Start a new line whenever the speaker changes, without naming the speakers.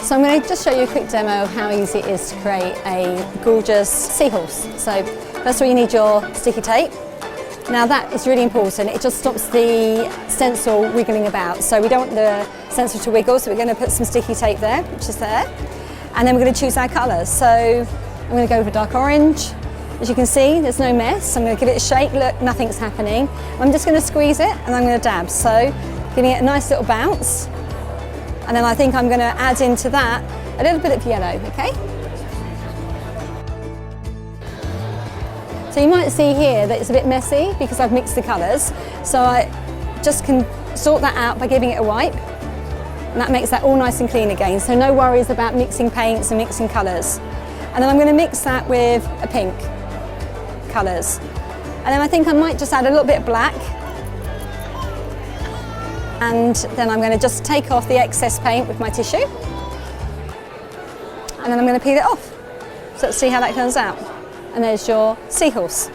So I'm going to just show you a quick demo of how easy it is to create a gorgeous seahorse. So first of all, you need your sticky tape. Now that is really important. It just stops the stencil wiggling about. So we don't want the stencil to wiggle, so we're going to put some sticky tape there, which is there. And then we're going to choose our colours. So I'm going to go for dark orange. As you can see, there's no mess. I'm going to give it a shake. Look, nothing's happening. I'm just going to squeeze it and I'm going to dab. So giving it a nice little bounce. And then I think I'm going to add into that a little bit of yellow, okay? So you might see here that it's a bit messy because I've mixed the colours. So I just can sort that out by giving it a wipe. And that makes that all nice and clean again. So no worries about mixing paints and mixing colours. And then I'm going to mix that with a pink colours. And then I think I might just add a little bit of black. And then I'm going to just take off the excess paint with my tissue. And then I'm going to peel it off. So let's see how that turns out. And there's your seahorse.